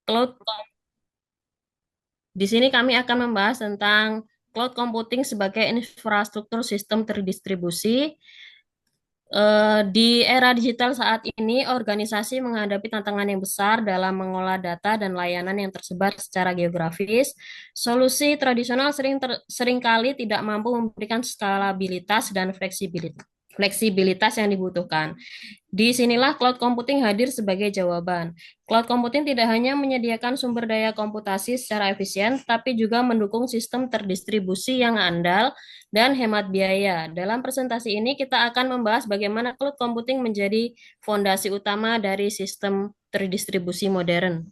Cloud. Di sini kami akan membahas tentang cloud computing sebagai infrastruktur sistem terdistribusi. Di era digital saat ini, organisasi menghadapi tantangan yang besar dalam mengolah data dan layanan yang tersebar secara geografis. Solusi tradisional seringkali tidak mampu memberikan skalabilitas dan fleksibilitas yang dibutuhkan. Di sinilah cloud computing hadir sebagai jawaban. Cloud computing tidak hanya menyediakan sumber daya komputasi secara efisien, tapi juga mendukung sistem terdistribusi yang andal dan hemat biaya. Dalam presentasi ini kita akan membahas bagaimana cloud computing menjadi fondasi utama dari sistem terdistribusi modern.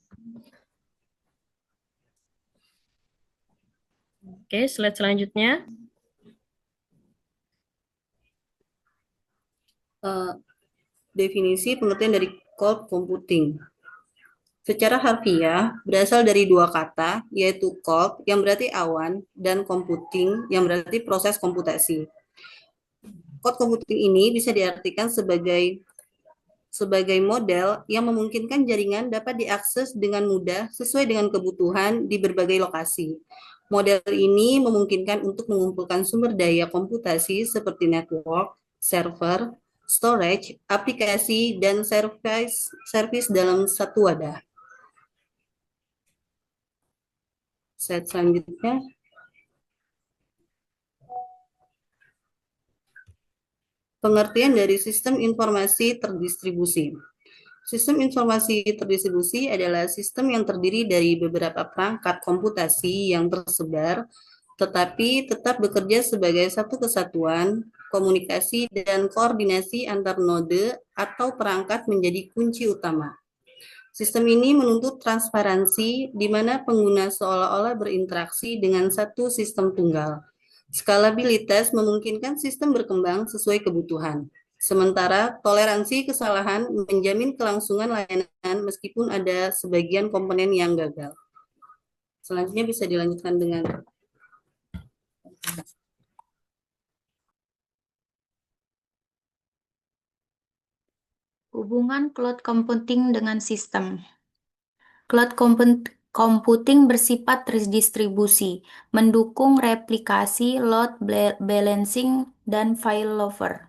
Oke, slide selanjutnya. Eh, Definisi pengertian dari cloud computing. Secara harfiah, berasal dari dua kata, yaitu cloud yang berarti awan dan computing yang berarti proses komputasi. Cloud computing ini bisa diartikan sebagai model yang memungkinkan jaringan dapat diakses dengan mudah sesuai dengan kebutuhan di berbagai lokasi. Model ini memungkinkan untuk mengumpulkan sumber daya komputasi seperti network, server, storage, aplikasi, dan service dalam satu wadah. Slide selanjutnya, pengertian dari sistem informasi terdistribusi. Sistem informasi terdistribusi adalah sistem yang terdiri dari beberapa perangkat komputasi yang tersebar, tetapi tetap bekerja sebagai satu kesatuan. Komunikasi dan koordinasi antar node atau perangkat menjadi kunci utama. Sistem ini menuntut transparansi, di mana pengguna seolah-olah berinteraksi dengan satu sistem tunggal. Skalabilitas memungkinkan sistem berkembang sesuai kebutuhan. Sementara toleransi kesalahan menjamin kelangsungan layanan meskipun ada sebagian komponen yang gagal. Selanjutnya bisa dilanjutkan dengan Hubungan cloud computing dengan sistem. Computing bersifat terdistribusi, mendukung replikasi, load balancing, dan failover.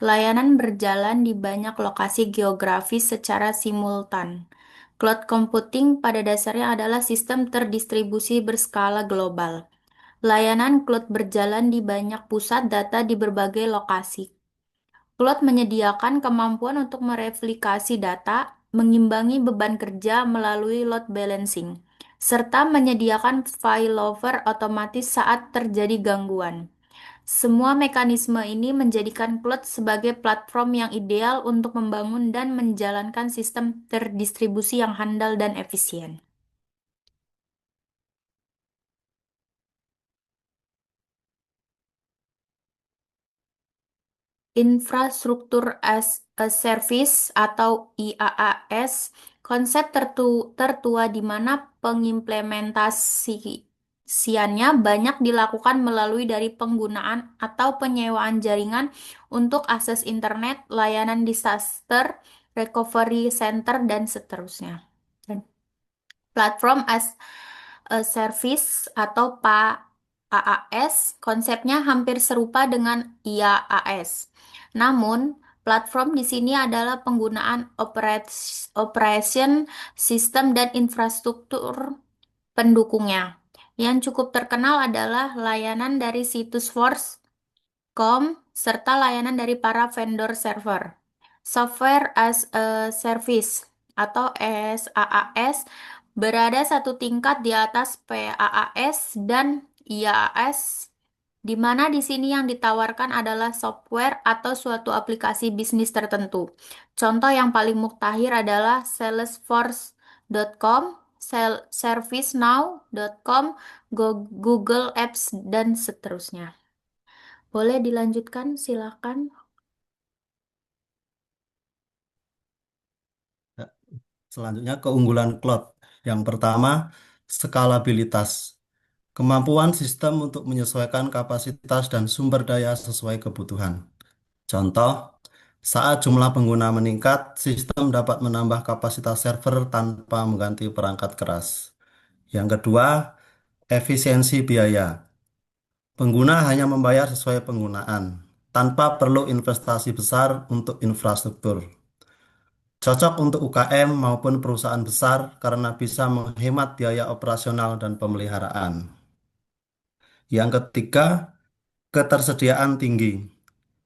Layanan berjalan di banyak lokasi geografis secara simultan. Cloud computing pada dasarnya adalah sistem terdistribusi berskala global. Layanan cloud berjalan di banyak pusat data di berbagai lokasi. Cloud menyediakan kemampuan untuk mereplikasi data, mengimbangi beban kerja melalui load balancing, serta menyediakan failover otomatis saat terjadi gangguan. Semua mekanisme ini menjadikan cloud sebagai platform yang ideal untuk membangun dan menjalankan sistem terdistribusi yang handal dan efisien. Infrastruktur as a Service atau IaaS, konsep tertua di mana pengimplementasiannya banyak dilakukan melalui dari penggunaan atau penyewaan jaringan untuk akses internet, layanan disaster, recovery center, dan seterusnya. Dan Platform as a Service atau PaaS, konsepnya hampir serupa dengan IaaS. Namun, platform di sini adalah penggunaan operation system dan infrastruktur pendukungnya. Yang cukup terkenal adalah layanan dari situs Force.com serta layanan dari para vendor server. Software as a Service atau SaaS berada satu tingkat di atas PaaS dan IaaS, di mana di sini yang ditawarkan adalah software atau suatu aplikasi bisnis tertentu. Contoh yang paling muktahir adalah Salesforce.com, ServiceNow.com, Google Apps, dan seterusnya. Boleh dilanjutkan, silakan. Selanjutnya keunggulan cloud. Yang pertama, skalabilitas. Kemampuan sistem untuk menyesuaikan kapasitas dan sumber daya sesuai kebutuhan. Contoh, Saat jumlah pengguna meningkat, sistem dapat menambah kapasitas server tanpa mengganti perangkat keras. Yang kedua, efisiensi biaya. Pengguna hanya membayar sesuai penggunaan, tanpa perlu investasi besar untuk infrastruktur. Cocok untuk UKM maupun perusahaan besar karena bisa menghemat biaya operasional dan pemeliharaan. Yang ketiga, ketersediaan tinggi.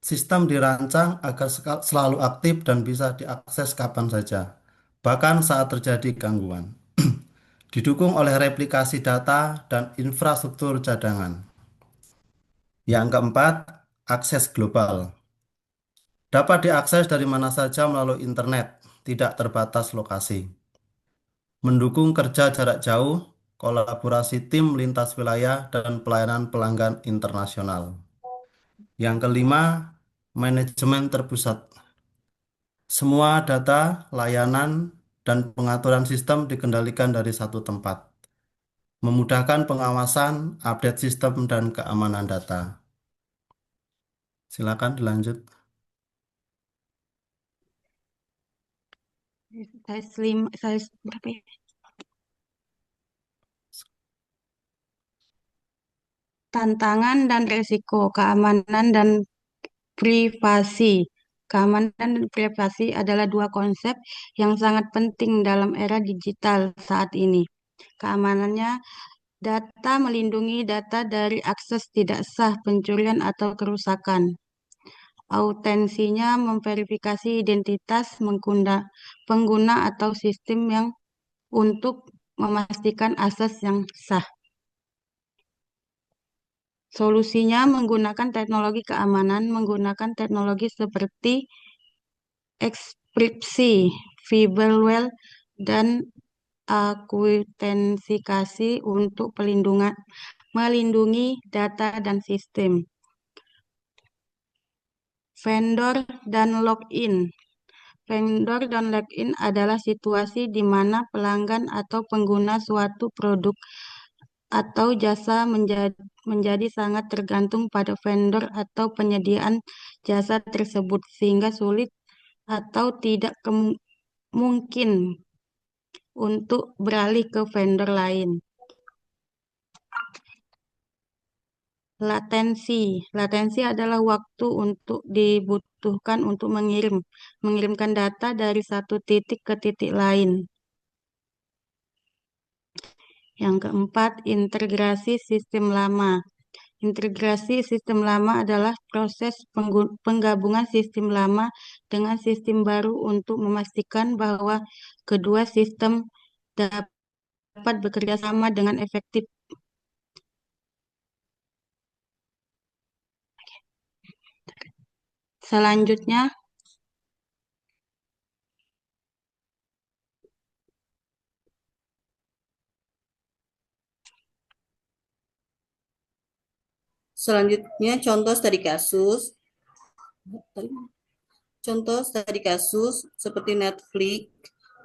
Sistem dirancang agar selalu aktif dan bisa diakses kapan saja, bahkan saat terjadi gangguan. Didukung oleh replikasi data dan infrastruktur cadangan. Yang keempat, akses global. Dapat diakses dari mana saja melalui internet, tidak terbatas lokasi. Mendukung kerja jarak jauh, kolaborasi tim lintas wilayah, dan pelayanan pelanggan internasional. Yang kelima, manajemen terpusat. Semua data, layanan, dan pengaturan sistem dikendalikan dari satu tempat. Memudahkan pengawasan, update sistem, dan keamanan data. Silakan dilanjut. Saya berapa ya? Tantangan dan resiko, keamanan dan privasi. Keamanan dan privasi adalah dua konsep yang sangat penting dalam era digital saat ini. Keamanannya, data melindungi data dari akses tidak sah, pencurian atau kerusakan. Autensinya memverifikasi identitas pengguna atau sistem yang untuk memastikan akses yang sah. Solusinya menggunakan teknologi keamanan, menggunakan teknologi seperti enkripsi, firewall, dan autentikasi untuk melindungi data dan sistem. Vendor dan login. Vendor dan login adalah situasi di mana pelanggan atau pengguna suatu produk atau jasa menjadi sangat tergantung pada vendor atau penyediaan jasa tersebut, sehingga sulit atau tidak mungkin untuk beralih ke vendor lain. Latensi adalah waktu untuk dibutuhkan untuk mengirimkan data dari satu titik ke titik lain. Yang keempat, integrasi sistem lama. Integrasi sistem lama adalah proses penggabungan sistem lama dengan sistem baru untuk memastikan bahwa kedua sistem dapat bekerja sama dengan efektif. Selanjutnya, contoh studi kasus seperti Netflix.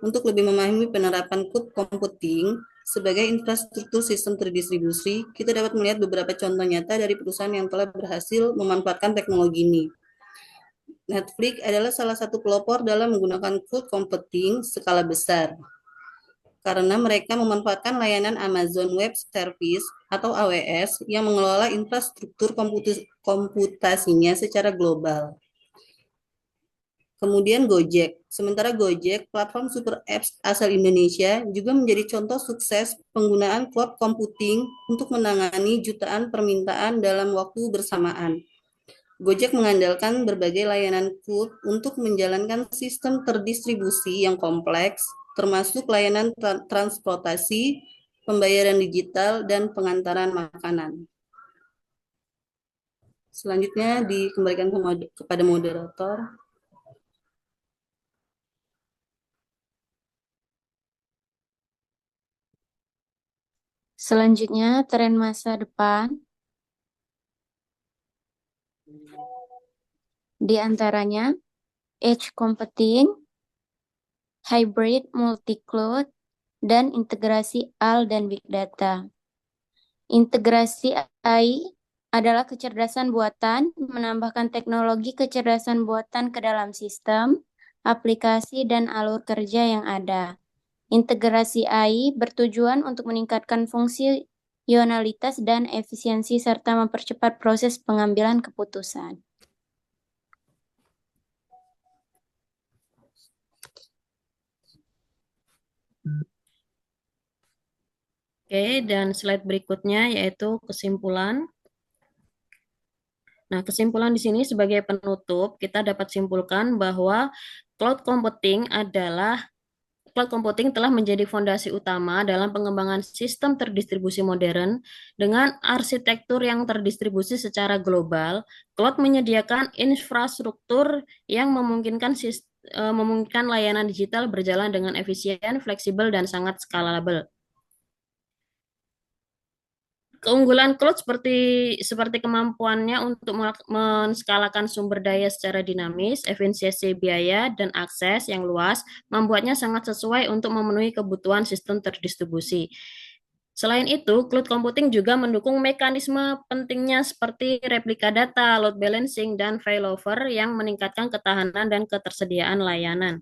Untuk lebih memahami penerapan cloud computing sebagai infrastruktur sistem terdistribusi, kita dapat melihat beberapa contoh nyata dari perusahaan yang telah berhasil memanfaatkan teknologi ini. Netflix adalah salah satu pelopor dalam menggunakan cloud computing skala besar, karena mereka memanfaatkan layanan Amazon Web Service atau AWS yang mengelola infrastruktur komputasinya secara global. Kemudian Gojek. Sementara Gojek, platform super apps asal Indonesia, juga menjadi contoh sukses penggunaan cloud computing untuk menangani jutaan permintaan dalam waktu bersamaan. Gojek mengandalkan berbagai layanan cloud untuk menjalankan sistem terdistribusi yang kompleks, termasuk layanan transportasi, pembayaran digital, dan pengantaran makanan. Selanjutnya dikembalikan kepada moderator. Selanjutnya, tren masa depan. Di antaranya, edge computing, hybrid multi-cloud, dan integrasi AL dan Big Data. Integrasi AI adalah kecerdasan buatan, menambahkan teknologi kecerdasan buatan ke dalam sistem, aplikasi, dan alur kerja yang ada. Integrasi AI bertujuan untuk meningkatkan fungsionalitas dan efisiensi serta mempercepat proses pengambilan keputusan. Oke, dan slide berikutnya yaitu kesimpulan. Nah, kesimpulan di sini sebagai penutup, kita dapat simpulkan bahwa cloud computing telah menjadi fondasi utama dalam pengembangan sistem terdistribusi modern dengan arsitektur yang terdistribusi secara global. Cloud menyediakan infrastruktur yang memungkinkan layanan digital berjalan dengan efisien, fleksibel, dan sangat scalable. Keunggulan cloud seperti kemampuannya untuk menskalakan sumber daya secara dinamis, efisiensi biaya, dan akses yang luas, membuatnya sangat sesuai untuk memenuhi kebutuhan sistem terdistribusi. Selain itu, cloud computing juga mendukung mekanisme pentingnya seperti replika data, load balancing, dan failover yang meningkatkan ketahanan dan ketersediaan layanan.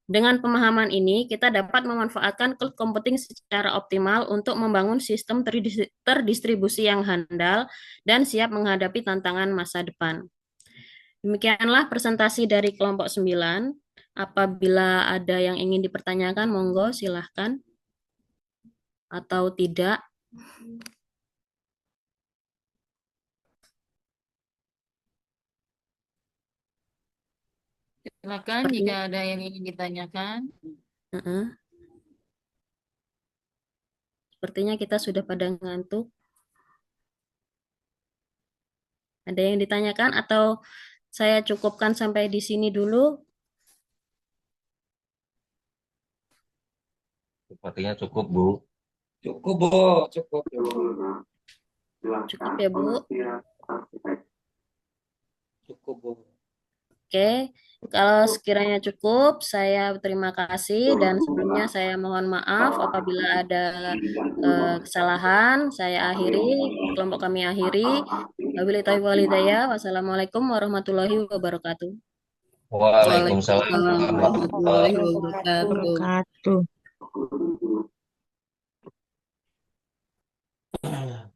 Dengan pemahaman ini, kita dapat memanfaatkan cloud computing secara optimal untuk membangun sistem terdistribusi yang handal dan siap menghadapi tantangan masa depan. Demikianlah presentasi dari kelompok 9. Apabila ada yang ingin dipertanyakan, monggo silahkan. Atau tidak. Silakan jika ada yang ingin ditanyakan. Sepertinya kita sudah pada ngantuk. Ada yang ditanyakan atau saya cukupkan sampai di sini dulu? Sepertinya cukup, Bu. Cukup, Bu. Cukup. Cukup ya, Bu? Cukup, Bu. Oke, kalau sekiranya cukup, saya terima kasih dan sebelumnya saya mohon maaf apabila ada kesalahan. Saya akhiri, kelompok kami akhiri. Wabillahi taufiq wal hidayah. Wassalamualaikum warahmatullahi wabarakatuh. Waalaikumsalam warahmatullahi wabarakatuh. Wabarakatuh.